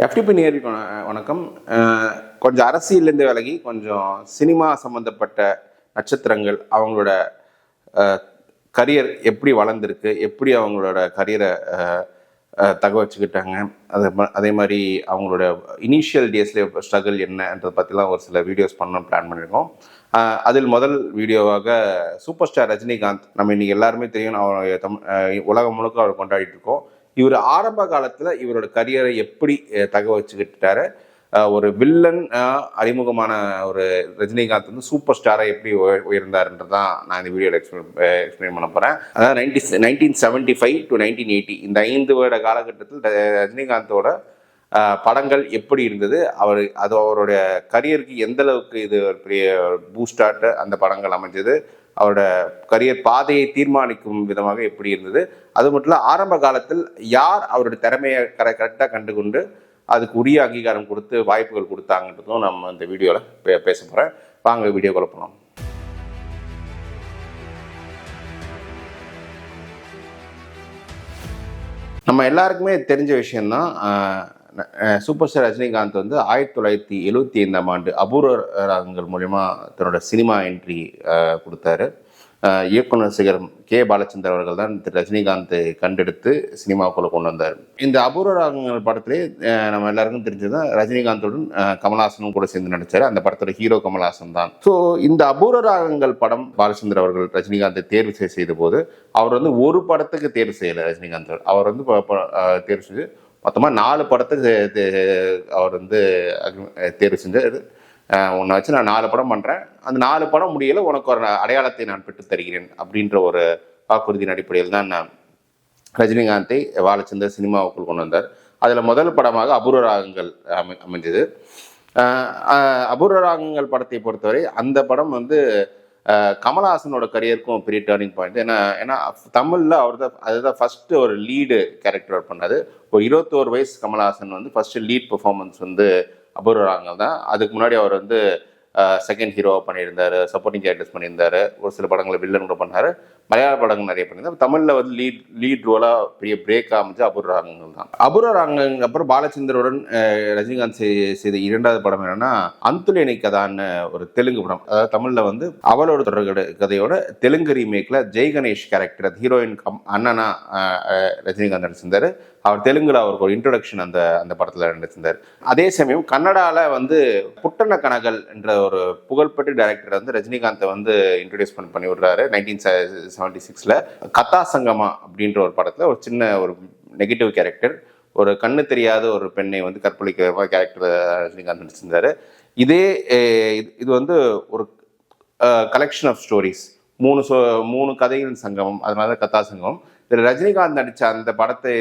FTP நேயர்களுக்கு வணக்கம். கொஞ்சம் அரசியலேருந்து விலகி கொஞ்சம் சினிமா சம்மந்தப்பட்ட நட்சத்திரங்கள் அவங்களோட கரியர் எப்படி வளர்ந்துருக்கு, எப்படி அவங்களோட கரியரை தக வச்சுக்கிட்டாங்க, அதே மாதிரி அவங்களோட இனிஷியல் டேஸில் ஸ்ட்ரகிள் என்னன்றதை பற்றிலாம் ஒரு சில வீடியோஸ் பண்ணணும்னு பிளான் பண்ணியிருக்கோம். அதில் முதல் வீடியோவாக சூப்பர் ஸ்டார் ரஜினிகாந்த், நம்ம இன்றைக்கி எல்லாருமே தெரியும், அவர் உலகம் முழுக்க அவர் கொண்டாடிட்டு இருக்கோம். இவர் ஆரம்ப காலத்தில் இவரோட கரியரை எப்படி தக வச்சுக்கிட்டாரு, ஒரு வில்லன் அறிமுகமான ஒரு ரஜினிகாந்த் வந்து சூப்பர் ஸ்டாரை எப்படி உயர்ந்தாருன்றதான் நான் இந்த வீடியோவில் எக்ஸ்பிளைன் பண்ண போகிறேன். அதாவது 1975 to 1980 இந்த 5 வருட காலகட்டத்தில் ரஜினிகாந்தோட படங்கள் எப்படி இருந்தது, அவருடைய கரியருக்கு எந்த அளவுக்கு இது ஒரு பெரிய பூஸ்டாட்டு அந்த படங்கள் அமைஞ்சது, அவரோட கரியர் பாதையை தீர்மானிக்கும் விதமாக எப்படி இருந்தது, அது மட்டும் இல்லை ஆரம்ப காலத்தில் யார் அவருடைய திறமையை கரெக்டாக கண்டுகொண்டு அதுக்கு உரிய அங்கீகாரம் கொடுத்து வாய்ப்புகள் கொடுத்தாங்கன்றதும் நம்ம இந்த வீடியோவில் பேச போகிறேன். வாங்க வீடியோக்குள்ள போகலாம். நம்ம எல்லாருக்குமே தெரிஞ்ச விஷயம்தான், சூப்பர் ஸ்டார் ரஜினிகாந்த் வந்து 1975 அபூர்வ ராகங்கள் மூலமா தன்னோட சினிமா என்ட்ரி கொடுத்தாரு. இயக்குனர் சிகரம் கே பாலச்சந்தர் அவர்கள் தான் ரஜினிகாந்தை கண்டெடுத்து சினிமாவுக்குள்ள கொண்டு வந்தார். இந்த அபூர்வ ராகங்கள் படத்திலே நம்ம எல்லாருக்கும் தெரிஞ்சதுதான், ரஜினிகாந்துடன் கமல்ஹாசனும் கூட சேர்ந்து நடிச்சார். அந்த படத்தோட ஹீரோ கமல்ஹாசன் தான். ஸோ இந்த அபூர்வ ராகங்கள் படம் பாலச்சந்தர் அவர்கள் ரஜினிகாந்தை தேர்வு செய்த போது அவர் வந்து ஒரு படத்துக்கு தேர்வு செய்யலை. ரஜினிகாந்த் அவர் வந்து தேர்வு செஞ்சு மொத்தமாக 4 படத்துக்கு அவர் வந்து தேர்வு செஞ்சார். உன்னை வச்சு நான் 4 படம் பண்ணுறேன், அந்த 4 படம் முடியலை, உனக்கு ஒரு அடையாளத்தை நான் பெற்று தருகிறேன் அப்படின்ற ஒரு வாக்குறுதியின் அடிப்படையில் தான் ரஜினிகாந்தை பாலச்சந்தர் சினிமாவுக்குள் கொண்டு வந்தார். அதில் முதல் படமாக அபூர்வ ராகங்கள் அமைஞ்சது. அபூர்வ ராகங்கள் படத்தை பொறுத்தவரை அந்த படம் வந்து கமல்ஹாசனோட கரியருக்கும் பெரிய டேர்னிங் பாயிண்ட். ஏன்னா தமிழில் அவர் தான் அதுதான் ஃபஸ்ட்டு ஒரு லீடு கேரக்டர் பண்ணாது. ஒரு 21 வயசு கமல்ஹாசன் வந்து ஃபஸ்ட்டு லீட் பெர்ஃபார்மன்ஸ் வந்து அபூர்வ ராகங்கள் தான். அதுக்கு முன்னாடி அவர் வந்து செகண்ட் ஹீரோவாக பண்ணியிருந்தார், சப்போர்ட்டிங் கேரக்டர்ஸ் பண்ணியிருந்தார், ஒரு சில படங்களை வில்லன் கூட பண்ணார், மலையாள படங்கள் நிறைய பண்ணியிருந்தார். தமிழில் வந்து லீட் ரோலாக பெரிய பிரேக் அமைஞ்சு அபூர்வ ராகங்கள் தான். அபூர்வ ராகங்களுக்கு அப்புறம் பாலச்சந்தருடன் ரஜினிகாந்த் செய்த 2வது படம் என்னன்னா அந்துலேனி கதான்னு ஒரு தெலுங்கு படம். அதாவது தமிழில் வந்து அவளோட தொடர் கதையோட தெலுங்கு ரீமேக்ல ஜெய் கணேஷ் கேரக்டர் ஹீரோயின் அண்ணனா ரஜினிகாந்த் நடிச்சிருந்தார். அவர் தெலுங்குல அவருக்கு ஒரு இன்ட்ரோடக்ஷன் அந்த படத்தில் நடிச்சிருந்தார். அதே சமயம் கன்னடாவில் வந்து புட்டன கனகல் என்ற ஒரு புகழ்பெற்ற டைரக்டர் வந்து ரஜினிகாந்தை வந்து இன்ட்ரோடியூஸ் பண்ணி விடுறாரு. 1976 கதா சங்கமா அப்படின்ற ஒரு படத்தில் ஒரு சின்ன ஒரு நெகட்டிவ் கேரக்டர், ஒரு கண்ணு தெரியாத ஒரு பெண்ணை வந்து கற்பழிக்கிற கேரக்டர் ரஜினிகாந்த் நடிச்சிருந்தாரு. இது வந்து ஒரு கலெக்ஷன் ஆஃப் ஸ்டோரிஸ், 3 கதைகளின் சங்கமம், அதனால கதா சங்கமம். இதில் ரஜினிகாந்த் நடித்த அந்த படத்தை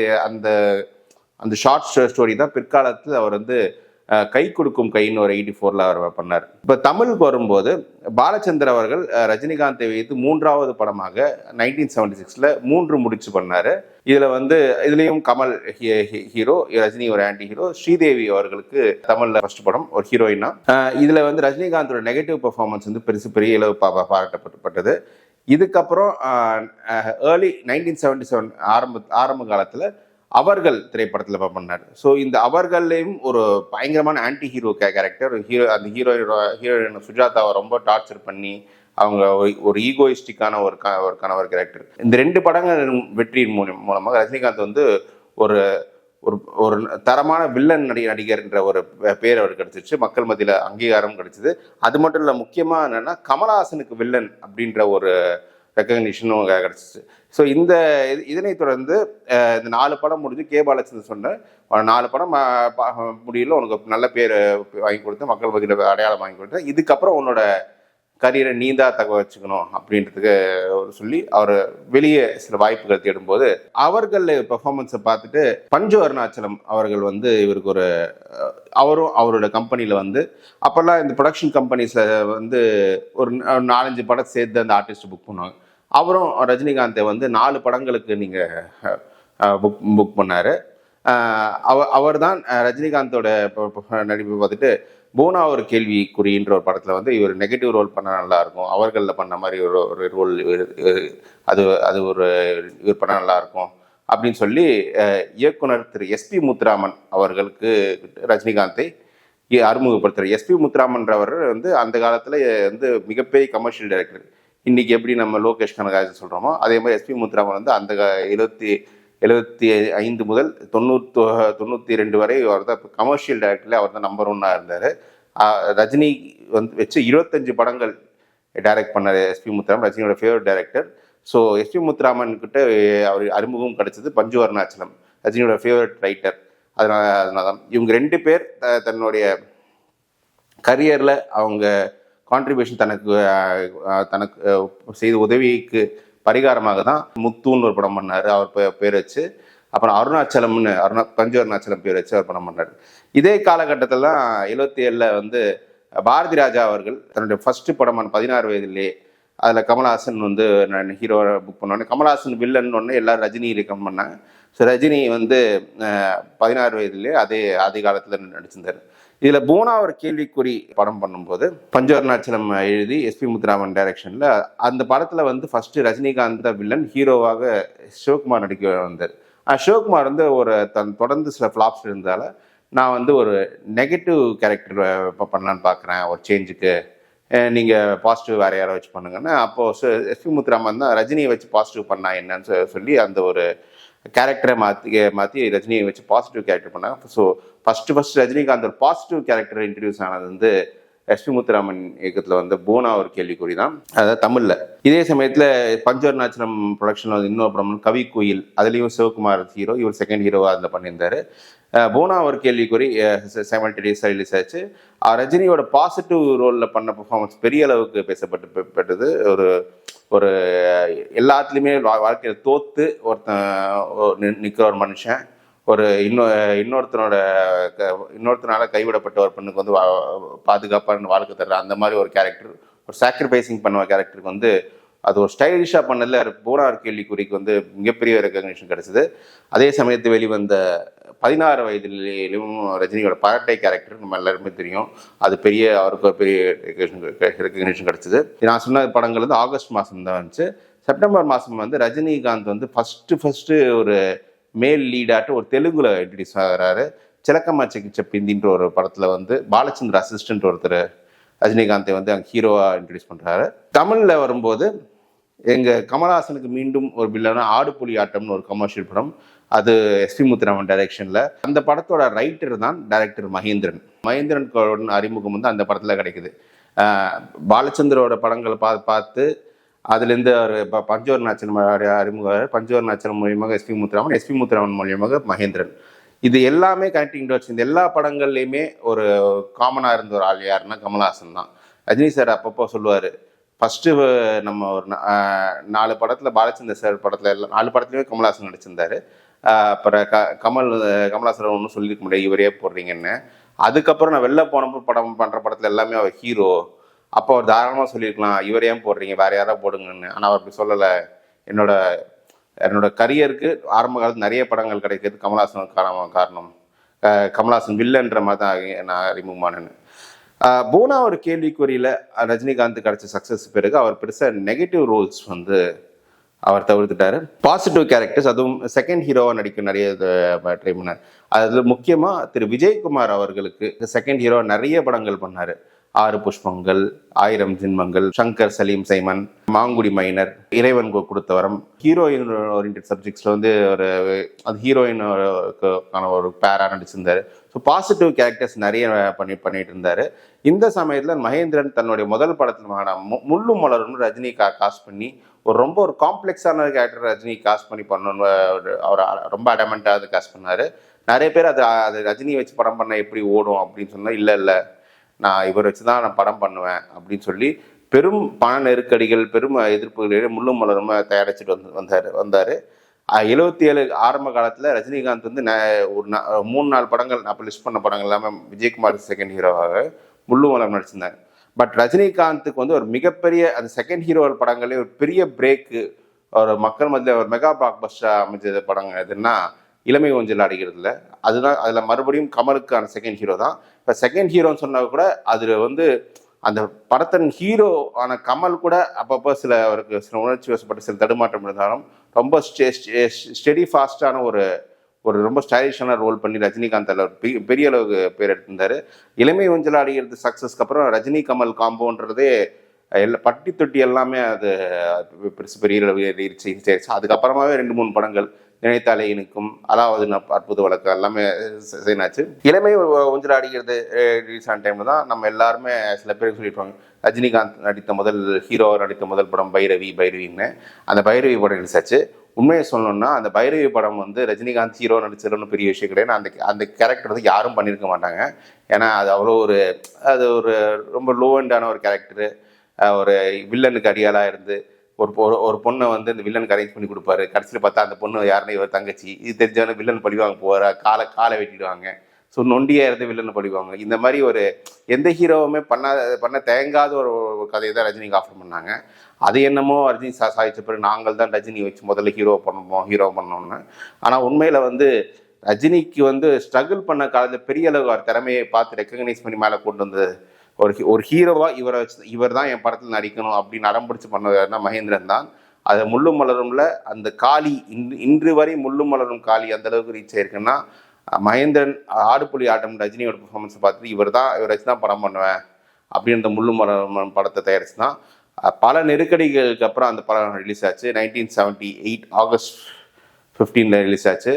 அந்த ஷார்ட் ஸ்டோரி தான் பிற்காலத்தில் அவர் வந்து கை கொடுக்கும் கைன்னு ஒரு 84 அவர் பண்ணார். இப்போ தமிழுக்கு வரும்போது பாலச்சந்தர் அவர்கள் ரஜினிகாந்தை வைத்து 3வது படமாக 1976 3 முடிச்சு பண்ணார். இதுலேயும் கமல் ஹீரோ, ரஜினி ஒரு ஆன்டி ஹீரோ, ஸ்ரீதேவி அவர்களுக்கு தமிழில் ஃபர்ஸ்ட் படம் ஒரு ஹீரோயினா. இதில் வந்து ரஜினிகாந்தோட நெகட்டிவ் பெர்ஃபார்மன்ஸ் வந்து பெரிய அளவு பாராட்டப்பட்டது. இதுக்கப்புறம் ஏர்லி 1977 ஆரம்ப காலத்தில் அவர்கள் திரைப்படத்தில் பண்ணார். ஸோ இந்த அவர்களையும் ஒரு பயங்கரமான ஆன்டி ஹீரோ கேரக்டர், அந்த ஹீரோயின் சுஜாதாவை ரொம்ப டார்ச்சர் பண்ணி அவங்க ஒரு ஈகோயிஸ்டிக்கான ஒரு கணவர் கேரக்டர். இந்த 2 படங்கள் வெற்றியின் மூலமாக ரஜினிகாந்த் வந்து ஒரு ஒரு தரமான வில்லன் நடிகர்ன்ற ஒரு பேர் அவருக்கு கிடைச்சிச்சு, மக்கள் மத்தியில் அங்கீகாரம் கிடைச்சிது. அது மட்டும் இல்லை, முக்கியமாக என்னென்னா கமல்ஹாசனுக்கு வில்லன் அப்படின்ற ஒரு ரெக்கக்னிஷனும் கிடைச்சிச்சு. ஸோ இதனை தொடர்ந்து இந்த 4 படம் முடிஞ்சு கே பாலச்சந்தர் சொன்ன 4 படம் முடியல, உனக்கு நல்ல பேர் வாங்கி கொடுத்தேன், மக்கள் மத்தியில் அடையாளம் வாங்கி கொடுத்தேன், இதுக்கப்புறம் உன்னோட கரியரை நீந்தா தக வச்சுக்கணும் அப்படின்றதுக்கு சொல்லி அவர் வெளியே சில வாய்ப்புகள் தேடும்போது அவர்கள் பெர்ஃபார்மன்ஸை பார்த்துட்டு பஞ்சு அருணாச்சலம் அவர்கள் வந்து இவருக்கு அவரும் அவரோட கம்பெனியில் வந்து அப்போல்லாம் இந்த ப்ரொடக்ஷன் கம்பெனிஸில் வந்து ஒரு 4-5 படம் சேர்த்து அந்த ஆர்டிஸ்ட் புக் பண்ணுவாங்க. அவரும் ரஜினிகாந்தை வந்து 4 படங்களுக்கு நீங்கள் புக் பண்ணார். அவர் தான் ரஜினிகாந்தோட நடிப்பை பார்த்துட்டு போனா ஒரு கேள்விக்குறின்ற ஒரு படத்தில் வந்து இவர் நெகட்டிவ் ரோல் பண்ண நல்லாயிருக்கும், அவர்களில் பண்ண மாதிரி ஒரு ரோல் அது ஒரு இவர் பண்ண நல்லாயிருக்கும் அப்படின்னு சொல்லி இயக்குனர் திரு எஸ்பி முத்துராமன் அவர்களுக்கு ரஜினிகாந்தை அறிமுகப்படுத்துறாரு. எஸ்பி முத்துராமன்றவர் வந்து அந்த காலத்தில் வந்து மிகப்பெரிய கமர்ஷியல் டைரக்டர். இன்னைக்கு எப்படி நம்ம லோகேஷ் கனகராஜன் சொல்கிறோமோ அதே மாதிரி எஸ்பி முத்துராமன் வந்து அந்த 75 முதல் 92 வரை அவர் தான் கமர்ஷியல் டைரக்டர்ல அவர் தான் நம்பர் 1 இருந்தார். ரஜினி வந்து வச்சு 25 படங்கள் டைரக்ட் பண்ணார் எஸ்பி முத்துராமன், ரஜினியோட favourite director. So SP Muthuraman கிட்ட அவர் அறிமுகம் கிடைச்சது பஞ்சு அருணாச்சலம், ரஜினியோட ஃபேவரட் ரைட்டர். அதனால தான் இவங்க 2 பேர் தன்னுடைய கரியரில் அவங்க கான்ட்ரிபியூஷன் தனக்கு செய்த உதவிக்கு பரிகாரமாக தான் முத்துன்னு ஒரு படம் பண்ணார், அவர் பேர் வச்சு. அப்புறம் அருணாச்சலம்னு பஞ்சு அருணாச்சலம் பேர் வச்சு அவர் படம் பண்ணார். இதே காலகட்டத்தில் தான் 77 வந்து பாரதி ராஜா அவர்கள் தன்னுடைய ஃபர்ஸ்ட் படமான 16 வயதிலேயே அதில் கமல்ஹாசன் வந்து நான் ஹீரோவை புக் பண்ணோன்னே, கமல்ஹாசன் வில்லன் ஒன்று எல்லாரும் ரஜினி ரெக்கமெண்ட் பண்ணாங்க. ஸோ ரஜினி வந்து 16 வயதிலே ஆதி காலத்தில் நடிச்சிருந்தார். இதில் போனா ஒரு கேள்விக்குறி படம் பண்ணும்போது பஞ்சு அருணாச்சலம் எழுதி எஸ்பி முத்துராமன் டைரக்ஷனில் அந்த படத்தில் வந்து ஃபஸ்ட்டு ரஜினிகாந்த் வில்லன், ஹீரோவாக சிவகுமார் நடிக்க வந்தார். சிவகுமார் வந்து தொடர்ந்து சில ஃப்ளாப்ஸ் இருந்தால நான் வந்து ஒரு நெகட்டிவ் கேரக்டர் பண்ணலான்னு பார்க்குறேன், ஒரு சேஞ்சுக்கு நீங்கள் பாசிட்டிவ் வேறு யாரை வச்சு பண்ணுங்கன்னா, அப்போது எஸ்பி முத்துராமன் தான் ரஜினியை வச்சு பாசிட்டிவ் பண்ணா என்னன்னு சொல்லி அந்த ஒரு கேரக்டரை மாற்றி ரஜினியை வச்சு பாசிட்டிவ் கேரக்டர் பண்ணாங்க. ஸோ ஃபஸ்ட்டு ரஜினிகாந்த் ஒரு பாசிட்டிவ் கேரக்டர் இன்ட்ரடியூஸ் ஆனது வந்து எஸ்பி முத்துராமன் இயக்கத்தில் வந்து போனா ஒரு கேள்விக்குறி தான், அதாவது தமிழில். இதே சமயத்தில் பஞ்சு அருணாச்சலம் ப்ரொடக்ஷனில் இன்னொரு படம் கவி கோயில், அதுலேயும் சிவகுமார் ஹீரோ, இவர் செகண்ட் ஹீரோவாக அதில் பண்ணியிருந்தார். போனா ஒரு கேள்விக்குறி சைமல்டேனியஸாக ரிலீஸ் ஆச்சு. ரஜினியோட பாசிட்டிவ் ரோலில் பண்ண பெர்ஃபார்மன்ஸ் பெரிய அளவுக்கு பேசப்பட்டது. ஒரு எல்லாத்துலேயுமே வாழ்க்கையில் தோற்று நிற்கிற ஒரு மனுஷன், ஒரு இன்னொருத்தனால கைவிடப்பட்ட ஒரு பெண்ணுக்கு வந்து பாதுகாப்பான வாழ்க்கை தர்ற அந்த மாதிரி ஒரு கேரக்டர், ஒரு சாக்ரிஃபைசிங் பண்ண கேரக்டருக்கு வந்து அது ஒரு ஸ்டைலிஷாக பண்ணதில் போனா ஒரு கேள்விக்குறிக்கு வந்து மிகப்பெரிய ரெகக்னிஷன் கிடைச்சிது. அதே சமயத்து வெளிவந்த 16 வயதிலும் ரஜினியோட பரட்டை கேரக்டர் நம்ம எல்லாருமே தெரியும், அது அவருக்கு ஒரு பெரிய ரெகக்னிஷன் கிடைச்சிது. நான் சொன்ன படங்கள் வந்து ஆகஸ்ட் மாதம் தான் வந்துச்சு. செப்டம்பர் மாதம் வந்து ரஜினிகாந்த் வந்து ஃபஸ்ட்டு ஒரு மேல் லீடாட்டு ஒரு தெலுங்குல இன்ட்ரடியூஸ் ஆகிறாரு. சிலக்கம்மா செப்பிந்தின்ற ஒரு படத்தில் வந்து பாலச்சந்திர அசிஸ்டன்ட் ஒருத்தர் ரஜினிகாந்தை வந்து அங்கே ஹீரோவாக இன்ட்ரடியூஸ் பண்ணுறாரு. தமிழில் வரும்போது எங்கள் கமல்ஹாசனுக்கு மீண்டும் ஒரு வில்லனா ஆடு புலி ஆட்டம்னு ஒரு கமர்ஷியல் படம், அது எஸ்பி முத்துராமன் டைரக்ஷனில். அந்த படத்தோட ரைட்டர் தான் டைரக்டர் மகேந்திரன் அறிமுகம் வந்து அந்த படத்தில் கிடைக்குது. பாலச்சந்திரோட படங்களை பார்த்து அதுலேருந்து அவர் பஞ்சு அருணாச்சலம் அறிமுகம், பஞ்சு அருணாச்சலம் மூலியமாக எஸ்பி முத்துராமன் மூலியமாக மகேந்திரன். இது எல்லாமே கனெக்டிங் டாட்ஸ். இந்த எல்லா படங்கள்லையுமே ஒரு காமனாக இருந்த ஒரு ஆள் யாருன்னா கமல்ஹாசன் தான். ரஜினி சார் அப்பப்போ சொல்லுவார், ஃபஸ்ட்டு நம்ம ஒரு 4 படத்தில் பாலச்சந்தர் சார் படத்தில் எல்லாம் 4 படத்துலையுமே கமல்ஹாசன் நடிச்சிருந்தார். அப்புறம் கமல்ஹாசன் ஒன்றும் சொல்லியிருக்க முடியாது, இவரே போடுறீங்கன்னு. அதுக்கப்புறம் நான் வெளில போனப்போ பண்ணுற படத்தில் எல்லாமே அவர் ஹீரோ. அப்போ அவர் தாராளமாக சொல்லியிருக்கலாம், இவர் ஏன் போடுறீங்க, வேறு யாராவது போடுங்கன்னு. ஆனால் அவர் அப்படி சொல்லலை. என்னோட கரியருக்கு ஆரம்ப காலத்தில் நிறைய படங்கள் கிடைக்கிறது கமல்ஹாசன் காரணம். கமல்ஹாசன் வில்லன்ற மாதிரி தான் நான் அறிமுகமானேன்னு. போனா ஒரு கேள்விக்குறியில் ரஜினிகாந்த் கிடைச்ச சக்ஸஸ் பிறகு அவர் பெருசாக நெகட்டிவ் ரோல்ஸ் வந்து அவர் தவிர்த்துட்டாரு. பாசிட்டிவ் கேரக்டர்ஸ், அதுவும் செகண்ட் ஹீரோவாக நடிக்க நிறைய ட்ரை பண்ணார். அதில் முக்கியமாக திரு விஜயகுமார் அவர்களுக்கு செகண்ட் ஹீரோவாக நிறைய படங்கள் பண்ணார். 6 புஷ்பங்கள், 1000 ஜென்மங்கள், சங்கர் சலீம் சைமன், மாங்குடி மைனர், இறைவன் கொடுத்த வரம், ஹீரோயின் ஓரியன்டட் சப்ஜெக்ட்ஸில் வந்து அது ஹீரோயினுக்கான ஒரு பேரா நடிச்சிருந்தார். ஸோ பாசிட்டிவ் கேரக்டர்ஸ் நிறைய பண்ணிட்டு இருந்தார். இந்த சமயத்தில் மகேந்திரன் தன்னுடைய முதல் படத்தில் முள்ளும் மலர்னு ரஜினி காஸ்ட் பண்ணி ரொம்ப காம்ப்ளெக்ஸான கேரக்டர் ரஜினி காஸ்ட் பண்ணி பண்ணணும்னு அவர் ரொம்ப அடமெண்ட்டாக அது காஸ்ட் பண்ணார். நிறைய பேர் அது ரஜினி வச்சு படம் பண்ண எப்படி ஓடும் அப்படின்னு சொன்னால், இல்லை நான் இவர் வச்சு தான் நான் படம் பண்ணுவேன் அப்படின்னு சொல்லி பெரும் பண நெருக்கடிகள், பெரும் எதிர்ப்புகளிடையே முள்ளும் மலரும் தயாரிச்சுட்டு வந்தார். 77 ஆரம்ப காலத்தில் ரஜினிகாந்த் வந்து ஒரு 3-4 படங்கள் அப்போ லிஸ்ட் பண்ண படங்கள் எல்லாமே விஜயகுமார் செகண்ட் ஹீரோவாக முள்ளும் மலர் நடிச்சிருந்தாங்க. பட் ரஜினிகாந்துக்கு வந்து ஒரு மிகப்பெரிய அந்த செகண்ட் ஹீரோ படங்களே ஒரு பெரிய பிரேக்கு, ஒரு மக்கள் மத்தியில் ஒரு மெகா பிளாக் பஸ்டராக அமைஞ்ச படம் எதுன்னா இளமை ஊஞ்சல் அடிக்கிறதுல. அதுதான் அதில் மறுபடியும் கமலுக்கான செகண்ட் ஹீரோ தான். இப்போ செகண்ட் ஹீரோன்னு சொன்னா கூட அதில் வந்து அந்த படத்தின் ஹீரோ ஆன கமல் கூட அப்பப்போ அவருக்கு சில உணர்ச்சி வசப்பட்ட சில தடுமாற்றம் இருந்தாலும் ரொம்ப ஸ்டெடி ஃபாஸ்டான ஒரு ஒரு ரொம்ப ஸ்டைலிஷான ரோல் பண்ணி ரஜினிகாந்த் அதில் பெரிய அளவுக்கு பேர் எடுத்திருந்தாரு. இளமை ஊஞ்சல் ஆடுகிறது சக்ஸஸ்க்கு அப்புறம் ரஜினி கமல் காம்போன்றதே பட்டி தொட்டி எல்லாமே அது பெரிய அளவு ரீச் ஆயிடுச்சு. அதுக்கப்புறமாவே 2-3 படங்கள் நினைத்தாலே இனிக்கும், அதாவது அற்புத வழக்கு எல்லாமே செய்யினாச்சு. இளமை ஊஞ்சல் ஆடுகிறது ரிலீஸ் ஆன டைம்ல தான் நம்ம எல்லாருமே சில பேர் சொல்லியிருப்பாங்க ரஜினிகாந்த் நடித்த ஹீரோ நடித்த முதல் படம் பைரவின்னு. அந்த பைரவி படம் ரிலீஸ் ஆச்சு. உண்மையை சொல்லணும்னா அந்த பைரவி படம் வந்து ரஜினிகாந்த் ஹீரோ நடிச்சதுன்னு பெரிய விஷயம் கிடையாது. அந்த கேரக்டர் வந்து யாரும் பண்ணியிருக்க மாட்டாங்க. ஏன்னா அது அவ்வளோ ஒரு ரொம்ப லோ எண்டான ஒரு கேரக்டரு. ஒரு வில்லனுக்கு அடியாளாக இருந்து ஒரு பொண்ணை வந்து இந்த வில்லனுக்கு அரேஞ்ச் பண்ணி கொடுப்பாரு. கடைசியில் பார்த்தா அந்த பொண்ணு யாருன்னு இவர் தங்கச்சி. இது தெரிஞ்சவன வில்லன் பழிவாங்க போவார், காலை வெட்டிடுவாங்க. ஸோ நொண்டியாக இருந்து வில்லனை பழிவாங்க. இந்த மாதிரி ஒரு எந்த ஹீரோவுமே பண்ண தேங்காத ஒரு கதையை தான் ரஜினிக்கு ஆஃபர் பண்ணாங்க. அது என்னமோ ரஜினி சாதிச்ச பிறகு நாங்கள் தான் ரஜினி வச்சு முதல்ல ஹீரோ பண்ணோம்னு. ஆனால் உண்மையில் வந்து ரஜினிக்கு வந்து ஸ்ட்ரகிள் பண்ண காலத்தில் பெரிய அளவு அவர் திறமையை பார்த்து ரெக்கக்னைஸ் பண்ணி மேலே கொண்டு வந்து ஒரு ஹீரோவாக இவர் தான் என் படத்தில் நடிக்கணும் அப்படின்னு அடம்பிடிச்சு பண்ணதுனா மகேந்திரன் தான். அதை முள்ளும் மலரும்ல அந்த காளி இன்று வரை முள்ளும் மலரும் காளி அந்த அளவுக்கு ரீச் ஆயிருக்குன்னா மகேந்திரன் ஆடுபுலி ஆட்டம் ரஜினியோட பெர்ஃபார்மன்ஸை பார்த்துட்டு இவர் வச்சு தான் படம் பண்ணுவேன் அப்படின்ற முள்ளும் மலரும் படத்தை தயாரிச்சு தான். பல நெருக்கடிகளுக்கு அப்புறம் அந்த படம் ரிலீஸ் ஆச்சு. 1978 ஆகஸ்ட் 15 ரிலீஸ் ஆச்சு.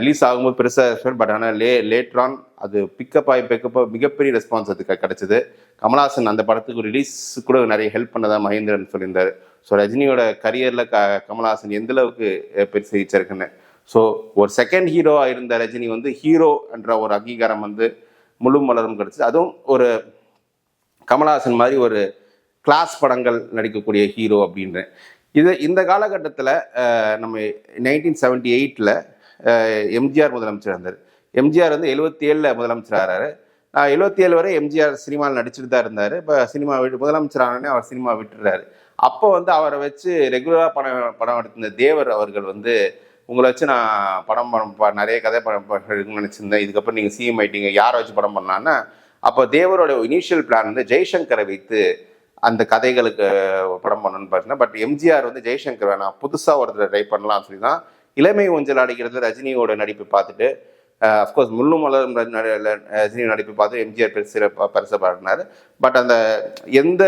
ரிலீஸ் ஆகும்போது பெருசாக பட் ஆனால் லேட்ரான் அது பிக்கப் மிகப்பெரிய ரெஸ்பான்ஸ் அதுக்கு கிடச்சிது. கமல்ஹாசன் அந்த படத்துக்கு ரிலீஸ் கூட நிறைய ஹெல்ப் பண்ணதாக மகேந்திரன் சொல்லியிருந்தார். ஸோ ரஜினியோட கரியரில் கமல்ஹாசன் எந்தளவுக்கு பெருசு ரீச்சிருக்குன்னு. ஸோ ஒரு செகண்ட் ஹீரோவாக இருந்த ரஜினி வந்து ஹீரோ என்ற ஒரு அங்கீகாரம் வந்து முழு மலரும் கிடச்சிது. அதுவும் ஒரு கமல்ஹாசன் மாதிரி ஒரு கிளாஸ் படங்கள் நடிக்கக்கூடிய ஹீரோ அப்படின்றேன். இந்த காலகட்டத்தில் நம்ம 1978 எம்ஜிஆர் முதலமைச்சர் இருந்தார். எம்ஜிஆர் வந்து 77 முதலமைச்சர் ஆகிறாரு. 77 வரை எம்ஜிஆர் சினிமாவில் நடிச்சுட்டு தான் இருந்தார். இப்போ சினிமா முதலமைச்சர் ஆனோடனே அவர் சினிமா விட்டுறாரு. அப்போ வந்து அவரை வச்சு ரெகுலராக படம் எடுத்திருந்த தேவர் அவர்கள் வந்து உங்களை வச்சு நான் நிறைய கதை படம் நினச்சிருந்தேன், இதுக்கப்புறம் நீங்கள் சிஎம் ஆயிட்டீங்க, யாரை வச்சு படம் பண்ணலான்னா அப்போ தேவரோட இனிஷியல் பிளான் வந்து ஜெய்சங்கரை வைத்து அந்த கதைகளுக்கு படம் பண்ணணும்னு பார்த்தீங்கன்னா, பட் எம்ஜிஆர் வந்து ஜெய்சங்கர் வேணாம் புதுசாக ஒருத்தர் ட்ரை பண்ணலாம்னு சொல்லி தான் இளமை ஊஞ்சல் அடிக்கிறதுல ரஜினியோட நடிப்பை பார்த்துட்டு அஃப்கோர்ஸ் முள்ளும் மலரும் ரஜினி நடிப்பை பார்த்து எம்ஜிஆர் பெருசை பாடினார். பட் அந்த எந்த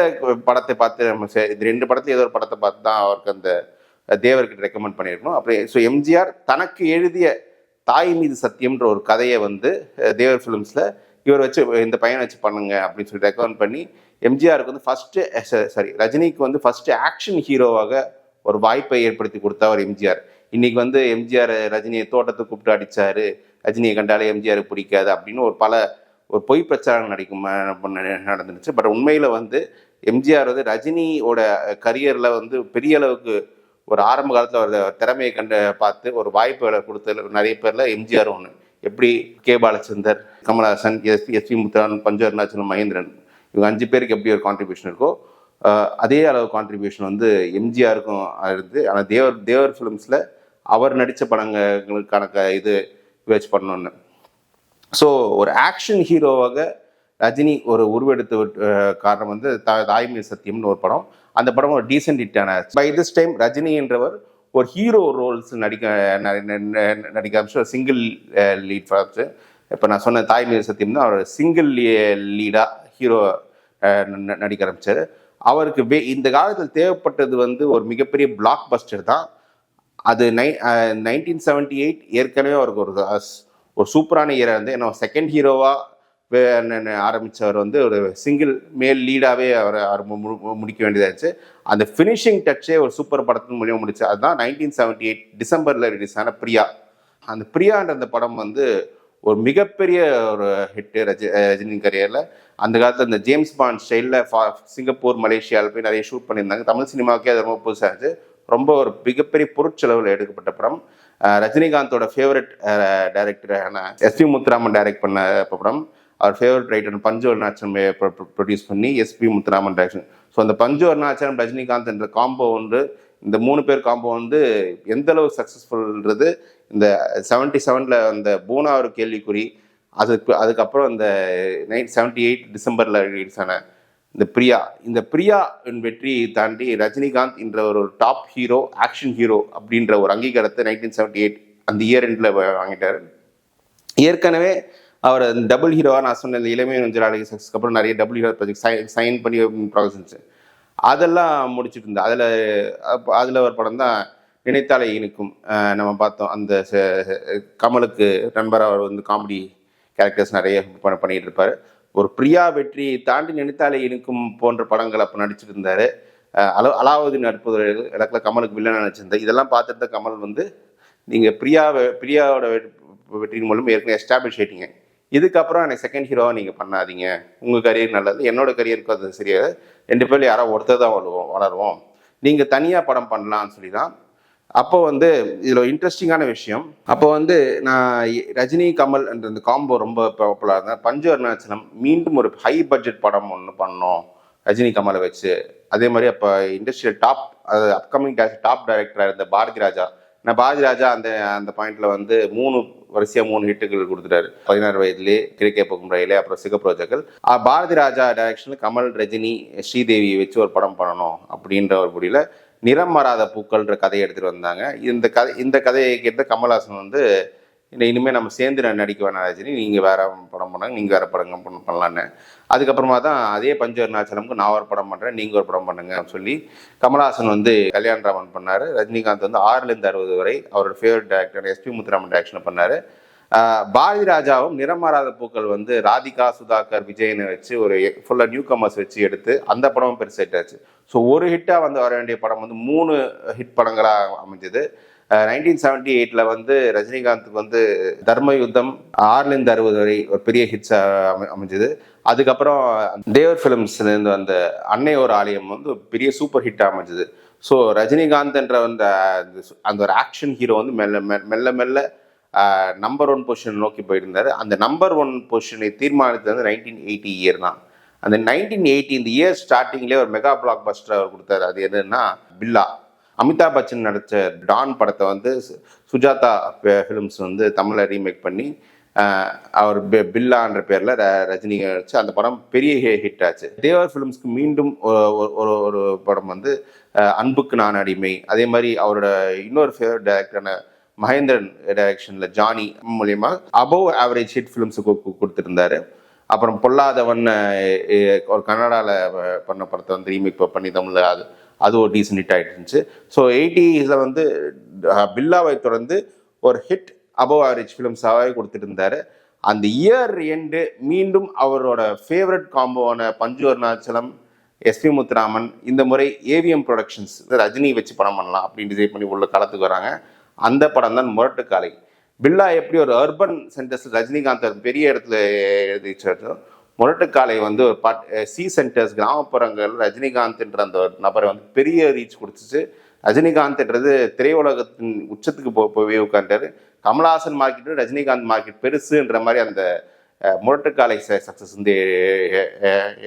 படத்தை பார்த்து நம்ம இது 2 படத்துல ஏதோ ஒரு படத்தை பார்த்து தான் அவருக்கு அந்த தேவர்கிட்ட ரெக்கமெண்ட் பண்ணியிருக்கணும். அப்படி ஸோ எம்ஜிஆர் தனக்கு எழுதிய தாய் மீது சத்தியம்ன்ற ஒரு கதையை வந்து தேவர் ஃபிலிம்ஸில் இவர் வச்சு இந்த பையனை வச்சு பண்ணுங்க அப்படின்னு சொல்லி ரெக்கமெண்ட் பண்ணி எம்ஜிஆருக்கு வந்து ரஜினிக்கு வந்து ஃபர்ஸ்ட் ஆக்ஷன் ஹீரோவாக ஒரு வாய்ப்பை ஏற்படுத்தி கொடுத்தவர் எம்ஜிஆர். இன்னைக்கு வந்து எம்ஜிஆர் ரஜினியை தோட்டத்தை கூப்பிட்டு அடிச்சாரு, ரஜினியை கண்டாலே எம்ஜிஆருக்கு பிடிக்காது அப்படின்னு ஒரு பொய் பிரச்சாரம் நடந்துருச்சு. பட் உண்மையில் வந்து எம்ஜிஆர் வந்து ரஜினியோட கரியரில் வந்து பெரிய அளவுக்கு ஒரு ஆரம்ப காலத்தில் ஒரு திறமையை பார்த்து ஒரு வாய்ப்புகளை கொடுத்த நிறைய பேரில் எம்ஜிஆர் ஒன்று. எப்படி கே பாலச்சந்தர், கமல்ஹாசன், எஸ்பி முத்துராமன், பஞ்சு அருணாச்சலம், மகேந்திரன் இவங்க 5 பேருக்கு எப்படி ஒரு கான்ட்ரிபியூஷன் இருக்கோ அதே அளவு கான்ட்ரிபியூஷன் வந்து எம்ஜிஆருக்கும் இருந்து. ஆனால் தேவர் ஃபிலிம்ஸில் அவர் நடித்த படங்களுக்கான இது வச்சு பண்ணணுன்னு. ஸோ ஒரு ஆக்ஷன் ஹீரோவாக ரஜினி ஒரு உருவெடுத்து காரணம் வந்து தாய்மை சத்தியம்னு ஒரு படம். அந்த படம் ஒரு டீசென்ட் ஹிட் ஆன. பை திஸ் டைம் ரஜினி என்றவர் ஒரு ஹீரோ ரோல்ஸ் நடிக்க ஒரு சிங்கிள் லீட் ஃபார்ம்ஸு. இப்போ நான் சொன்ன தாய்மை சத்தியம் தான் அவர் சிங்கிள் லீடாக ஹீரோ நடிக்க ஆரம்பித்தார். அவருக்கு இந்த காலத்தில் தேவைப்பட்டது வந்து ஒரு மிகப்பெரிய பிளாக் பஸ்டர் தான். அது 1978 ஏற்கனவே அவருக்கு ஒரு சூப்பரான இயராக இருந்து. ஏன்னா செகண்ட் ஹீரோவாக ஆரம்பித்தவர் வந்து ஒரு சிங்கிள் மேல் லீடாகவே அவர் முடிக்க வேண்டியதாச்சு. அந்த ஃபினிஷிங் டச்சே ஒரு சூப்பர் படத்தின் மூலியமாக முடிச்சு. அதுதான் 1978 டிசம்பரில் ரிலீஸ் ஆன பிரியா. அந்த பிரியான்ற அந்த படம் வந்து ஒரு மிகப்பெரிய ஒரு ஹிட்டு ரஜினி கரியரில். அந்த காலத்தில் இந்த ஜேம்ஸ் பாண்ட் ஸ்டைலில் சிங்கப்பூர், மலேசியாவில் போய் நிறைய ஷூட் பண்ணியிருந்தாங்க. தமிழ் சினிமாவுக்கே அது ரொம்ப புதுசாக இருந்துச்சு. ரொம்ப ஒரு மிகப்பெரிய பொருட்செலவில் எடுக்கப்பட்ட படம். ரஜினிகாந்தோட ஃபேவரட் டைரக்டரான எஸ்பி முத்துராமன் டைரக்ட் பண்ண படம். அவர் ஃபேவரட் ரைட்டர் பஞ்சு அருணாச்சலம் ப்ரொடியூஸ் பண்ணி எஸ்பி முத்துராமன் டைரக்ஷன். ஸோ அந்த பஞ்சு அருணாச்சலம் ரஜினிகாந்த் என்ற காம்போ வந்து இந்த 3 பேர் காம்போ வந்து எந்த அளவு சக்ஸஸ்ஃபுல்ன்றது இந்த 77 அந்த பூனா ஒரு கேள்விக்குறி. அதுக்கப்புறம் இந்த 78 டிசம்பரில் ரிலீஸ் ஆன இந்த பிரியா வெற்றியை தாண்டி ரஜினிகாந்த் என்ற ஒரு டாப் ஹீரோ, ஆக்ஷன் ஹீரோ அப்படின்ற ஒரு அங்கீகாரத்தை 1978 அந்த இயர் எண்டில் வாங்கிட்டாரு. ஏற்கனவே அவர் டபுள் ஹீரோவாக நான் சொன்ன இந்த இளமை நெஞ்சலாளி சக்ஸஸ்க்கு அப்புறம் நிறைய டபுள் ஹீரோ ப்ராஜெக்ட் சைன் பண்ணி ப்ராசஸ் இருந்துச்சு. அதெல்லாம் முடிச்சுட்டு இருந்தா. அதில் ஒரு படம் தான் நினைத்தாலே இனிக்கும். நம்ம பார்த்தோம். அந்த கமலுக்கு நண்பராக அவர் வந்து காமெடி கேரக்டர்ஸ் நிறைய பண்ணிட்டு இருப்பார். ஒரு பிரியா வெற்றியை தாண்டி நினைத்தாலே இனிக்கும் போன்ற படங்கள் அப்போ நடிச்சிட்டு இருந்தார். அலாவுதீன் அற்புத இடத்துல கமலுக்கு வில்லன் நினச்சிருந்தார். இதெல்லாம் பார்த்துட்டு கமல் வந்து நீங்கள் பிரியாவோட வெற்றியின் மூலம் ஏற்கனவே எஸ்டாப்ளிஷ் ஆகிட்டீங்க, இதுக்கப்புறம் எனக்கு செகண்ட் ஹீரோவாக நீங்கள் பண்ணாதீங்க, உங்கள் கரியர் நல்லது, என்னோட கரியருக்கு அது சரியாது, 2 பேரில் யாராவது ஒருத்தர் தான் வளருவோம், நீங்கள் தனியாக படம் பண்ணலான்னு சொல்லி தான். அப்போ வந்து இதில் இன்ட்ரெஸ்டிங்கான விஷயம், அப்போ வந்து நான் ரஜினி கமல் என்ற இந்த காம்போ ரொம்ப பாப்புலராக இருந்தேன். பஞ்சு அருணாச்சலம் மீண்டும் ஒரு ஹை பட்ஜெட் படம் ஒன்று பண்ணோம் ரஜினி கமலை வச்சு. அதே மாதிரி அப்போ இண்டஸ்ட்ரியல் அப்கமிங் டாப் டைரக்டராக இருந்த பாரதி ராஜா. பாரதி ராஜா அந்த பாயிண்ட்ல வந்து 3 ஹிட்டுகள் கொடுத்துட்டாரு. 16 வயதிலே கிழக்கே போகும் ரயிலே, அப்புறம் சிகப்புரோஜாக்கள். பாரதி ராஜா டைரக்ஷன்ல கமல், ரஜினி, ஸ்ரீதேவியை வச்சு ஒரு படம் பண்ணணும் அப்படின்ற ஒரு முடியல நிறம் மாறாத பூக்கள்ன்ற கதையை எடுத்துட்டு வந்தாங்க. இந்த கதையை கேட்ட கமல்ஹாசன் வந்து இனிமேல் நம்ம சேர்ந்து நடிக்க வேணாம் ரஜினி, நீங்கள் வேற படம் பண்ணாங்க, நீங்கள் வேற படம் பண்ணலான்னு. அதுக்கப்புறமா தான் அதே பஞ்சு அருணாச்சலமுக்கு நான் ஒரு படம் பண்ணுறேன், நீங்கள் ஒரு படம் பண்ணுங்க சொல்லி கமல்ஹாசன் வந்து கல்யாணராமன் பண்ணார். ரஜினிகாந்த் வந்து 6லேருந்து 60 வரை அவரோட favourite director SP Muthuraman direction பண்ணார். பாரதி ராஜாவும் நிறமாறாத பூக்கள் வந்து ராதிகா, சுதாகர், விஜயனை வச்சு ஒரு ஃபுல்லாக நியூ கமர்ஸ் வச்சு எடுத்து அந்த படமும் பெருசாயிட்டாச்சு. ஸோ ஒரு ஹிட்டாக வந்து வர வேண்டிய படம் வந்து 3 ஹிட் படங்களாக அமைஞ்சது. 1978 வந்து ரஜினிகாந்துக்கு வந்து தர்ம யுத்தம் 6லேருந்து 60 வரை ஒரு பெரிய ஹிட்ஸ் அமைஞ்சது. அதுக்கப்புறம் தேவர் ஃபிலிம்ஸ்லேருந்து வந்த அன்னை ஒரு ஆலயம் வந்து பெரிய சூப்பர் ஹிட்டாக அமைஞ்சது. ஸோ ரஜினிகாந்த் என்ற அந்த ஒரு ஆக்ஷன் ஹீரோ வந்து மெல்ல மெல்ல நம்பர் 1 பொசிஷன் நோக்கி போயிருந்தார். அந்த நம்பர் 1 பொசிஷனை தீர்மானித்தது வந்து 1980 இயர் தான். அந்த 1980 இந்த இயர் ஸ்டார்டிங்லேயே ஒரு மெகா பிளாக் பஸ்டர் அவர் கொடுத்தாரு. அது என்னன்னா பில்லா. அமிதாப் பச்சன் நடித்த டான் படத்தை வந்து சுஜாதா ஃபிலிம்ஸ் வந்து தமிழில் ரீமேக் பண்ணி அவர் பில்லான்ற பேரில் ரஜினி நடிச்சு அந்த படம் பெரிய ஹிட் ஆச்சு. தேவர் ஃபிலிம்ஸ்க்கு மீண்டும் ஒரு படம் வந்து அன்புக்கு நான் அடிமை. அதே மாதிரி அவரோட இன்னொரு ஃபேவரட் டைரக்டரான மகேந்திரன் டைரக்ஷனில் ஜானி மூலியமா அபவ் ஆவரேஜ் ஹிட் ஃபிலிம்ஸுக்கு கொடுத்துருந்தாரு. அப்புறம் பொல்லாதவன் ஒரு கன்னடாவில் பண்ண படத்தை வந்து ரீமேக் பண்ணி தமிழில் அது ஒரு டீசன்ட் ஹிட் ஆகிட்டு இருந்துச்சு. ஸோ 80s வந்து பில்லாவை தொடர்ந்து ஒரு ஹிட் அபவ் ஆவரேஜ் ஃபிலிம்ஸாகவே கொடுத்துட்டு இருந்தார். அந்த இயர் எண்டு மீண்டும் அவரோட ஃபேவரட் காம்போவான பஞ்சு அருணாச்சலம், எஸ்பி முத்துராமன், இந்த முறை ஏவிஎம் ப்ரொடக்ஷன்ஸ் ரஜினி வச்சு படம் பண்ணலாம் அப்படின்னு டிசைட் பண்ணி உள்ள காலத்துக்கு வராங்க. அந்த படம் தான் முரட்டுக்காலை. பில்லா எப்படி ஒரு அர்பன் சென்டர்ஸ் ரஜினிகாந்த் பெரிய இடத்துல எழுதி வச்சோ, முரட்டுக்காலை வந்து ஒரு சி சென்டர்ஸ் கிராமப்புறங்கள் ரஜினிகாந்த்ன்ற அந்த நபரை வந்து பெரிய ரீச் கொடுத்துச்சு. ரஜினிகாந்த்ன்றது திரையுலகத்தின் உச்சத்துக்கு போய் உட்காந்துட்டாரு. கமல்ஹாசன் மார்க்கெட்டு ரஜினிகாந்த் மார்க்கெட் பெருசுன்ற மாதிரி அந்த முரட்டுக்காலை சக்ஸஸ் வந்து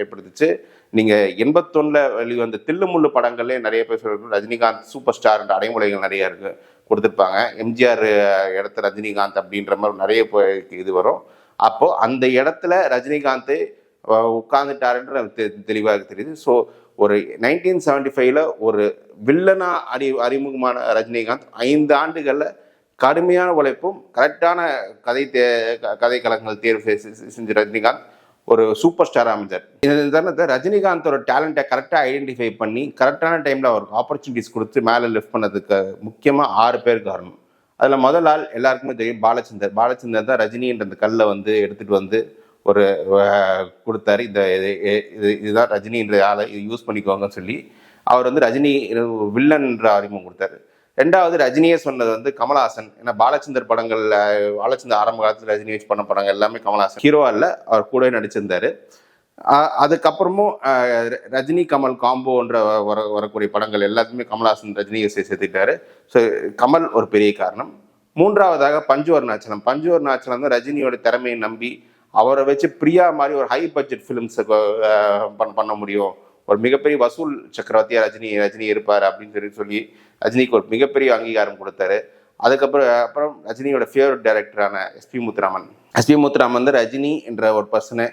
ஏற்படுத்துச்சு. நீங்கள் 81 வெளிவந்த தில்லுமுள்ளு படங்கள்லேயே நிறைய பேர் சொல்லிருக்கோம். ரஜினிகாந்த் சூப்பர் ஸ்டார்ன்ற அடைமொழிகள் நிறைய இருக்கு கொடுத்துருப்பாங்க. எம்ஜிஆர் இடத்த ரஜினிகாந்த் அப்படின்ற மாதிரி நிறைய இது வரும். அப்போது அந்த இடத்துல ரஜினிகாந்த் உட்கார்ந்துட்டாருன்ற தெளிவாக தெரியுது. ஸோ ஒரு 1975 ஒரு வில்லனா அறிமுகமான ரஜினிகாந்த் 5 ஆண்டுகளில் கடுமையான உழைப்பும் கரெக்டான கதை களங்கள் தேர்வு செஞ்ச ரஜினிகாந்த் ஒரு சூப்பர் ஸ்டார் அமைஞ்சார். இந்த தருணத்தை ரஜினிகாந்தோட டேலண்ட்டை கரெக்டாக ஐடென்டிஃபை பண்ணி கரெக்டான டைமில் அவருக்கு ஆப்பர்ச்சுனிட்டிஸ் கொடுத்து மேலே லிஃப்ட் பண்ணதுக்கு முக்கியமாக 6 பேர் காரணம். அதில் முதல் ஆள் எல்லாருக்குமே தெரியும், பாலச்சந்தர் தான் ரஜினின்ற அந்த கல்லை வந்து எடுத்துகிட்டு வந்து ஒரு கொடுத்தாரு. இதுதான் ரஜினின்ற ஆளை இது யூஸ் பண்ணிக்கோங்கன்னு சொல்லி அவர் வந்து ரஜினி வில்லன்ற அறிமுகம் கொடுத்தாரு. 2வது ரஜினியே சொன்னது வந்து கமல்ஹாசன். ஏன்னா பாலச்சந்தர் ஆரம்ப காலத்தில் ரஜினி வச்சு பண்ண படங்கள் எல்லாமே கமல்ஹாசன் ஹீரோவா இல்லை, அவர் கூட நடிச்சிருந்தாரு. அதுக்கப்புறமும் ரஜினி கமல் காம்போன்ற வரக்கூடிய படங்கள் எல்லாத்துமே கமல்ஹாசன் ரஜினியை சேர்த்துட்டாரு. ஸோ கமல் ஒரு பெரிய காரணம். 3வதாக பஞ்சு அருணாச்சலம் தான் ரஜினியோட திறமையை நம்பி அவரை வச்சு பிரியா மாதிரி ஒரு ஹை பட்ஜெட் ஃபிலிம்ஸை பண்ண முடியும், ஒரு மிகப்பெரிய வசூல் சக்கரவர்த்தியா ரஜினி இருப்பார் அப்படின்னு சொல்லி ரஜினிக்கு ஒரு மிகப்பெரிய அங்கீகாரம் கொடுத்தாரு. அப்புறம் ரஜினியோட ஃபேவரட் டைரக்டரான எஸ்பி முத்துராமன் வந்து ரஜினி என்ற ஒரு பர்சனை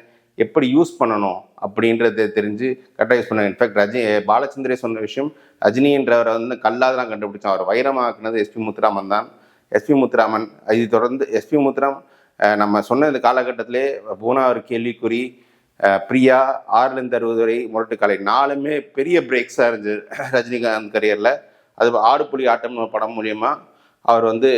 எப்படி யூஸ் பண்ணணும் அப்படின்றத தெரிஞ்சு கரெக்டாக யூஸ் பண்ணாங்க. இன்ஃபேக்ட் பாலச்சந்திரே சொன்ன விஷயம், ரஜினின்றவரை வந்து கல்லாதெல்லாம் கண்டுபிடிச்சான், அவர் வைரமாக்குனது எஸ்பி முத்துராமன் தான். எஸ்பி முத்துராமன் இது தொடர்ந்து எஸ்பி முத்துராமன் நம்ம சொன்ன இந்த காலகட்டத்திலே பூனா ஒரு கேள்விக்குறி, பிரியா, 6லேருந்து 60 வரை, முரட்டுக்காலை 4மே பெரிய பிரேக்ஸாக இருந்துச்சு ரஜினிகாந்த் கரியரில். அது 6 புலி ஆட்டம் படம் மூலியமா அவர் வந்து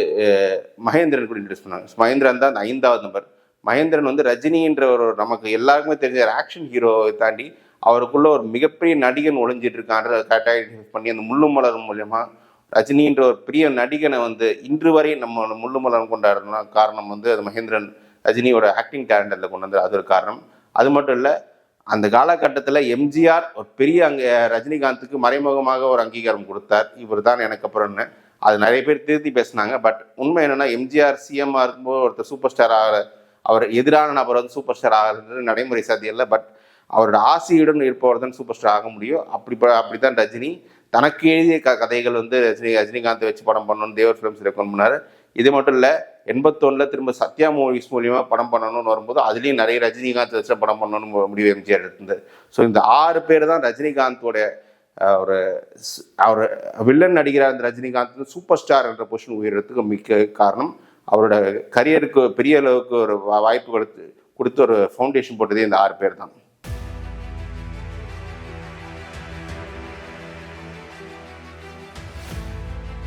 மகேந்திரன் கூட இன்ட்ரெஸ்ட் பண்ணாங்க. மகேந்திரன் தான் அந்த 5வது நபர். மகேந்திரன் வந்து ரஜினின்ற ஒரு நமக்கு எல்லாருக்குமே தெரிஞ்ச ஆக்ஷன் ஹீரோவை தாண்டி அவருக்குள்ள ஒரு மிகப்பெரிய நடிகன் ஒளிஞ்சிட்டு இருக்கான்ற கரெக்டாக பண்ணி அந்த முள்ளும் மலரும் மூலியமா ரஜினின்ற ஒரு பெரிய நடிகனை வந்து இன்று வரை நம்ம முள்ளும் மலரும் கொண்டாடுறோம்னா காரணம் வந்து அது மகேந்திரன் ரஜினியோட ஆக்டிங் டேலண்டில் கொண்டு வந்து அது ஒரு காரணம். அது மட்டும் இல்லை, அந்த காலகட்டத்தில் எம்ஜிஆர் ஒரு பெரிய ரஜினிகாந்துக்கு மறைமுகமாக ஒரு அங்கீகாரம் கொடுத்தார், இவர் தான் எனக்கு அப்புறம்னு. அது நிறைய பேர் திருத்தி பேசினாங்க. பட் உண்மை என்னன்னா, எம்ஜிஆர் சிஎம்மாக இருக்கும்போது ஒருத்தர் சூப்பர் ஸ்டார் ஆகிற, அவர் எதிரான நபர் வந்து சூப்பர் ஸ்டார் ஆகிறது நடைமுறை சாத்தியம் இல்லை. பட் அவரோட ஆசையுடன் இருப்பவர் தான் சூப்பர் ஸ்டார் ஆக முடியும். அப்படித்தான் ரஜினி தனக்கு எழுதிய கதைகள் வந்து ரஜினிகாந்தை வச்சு படம் பண்ணணும்னு தேவர் ஃபிலிம்ஸ் ரெக்கமெண்ட் பண்ணார். இது மட்டும் இல்லை, 81ல் திரும்ப சத்யா மூவிஸ் மூலியமாக படம் பண்ணணும்னு வரும்போது அதுலேயும் நிறைய ரஜினிகாந்த் வச்சு படம் பண்ணணும்னு முடிவு எம்ஜிஆர் இருந்தது. ஸோ இந்த 6 பேர் தான் ரஜினிகாந்தோட ஒரு அவர் வில்லன் நடிகராக இருந்த ரஜினிகாந்த் சூப்பர் ஸ்டார் என்ற பொசிஷன் உயர்றதுக்கு மிக்க காரணம். அவரோட கரியருக்கு பெரிய அளவுக்கு ஒரு வாய்ப்பு கொடுத்து ஒரு ஃபவுண்டேஷன் போட்டதே இந்த 6 பேர் தான்.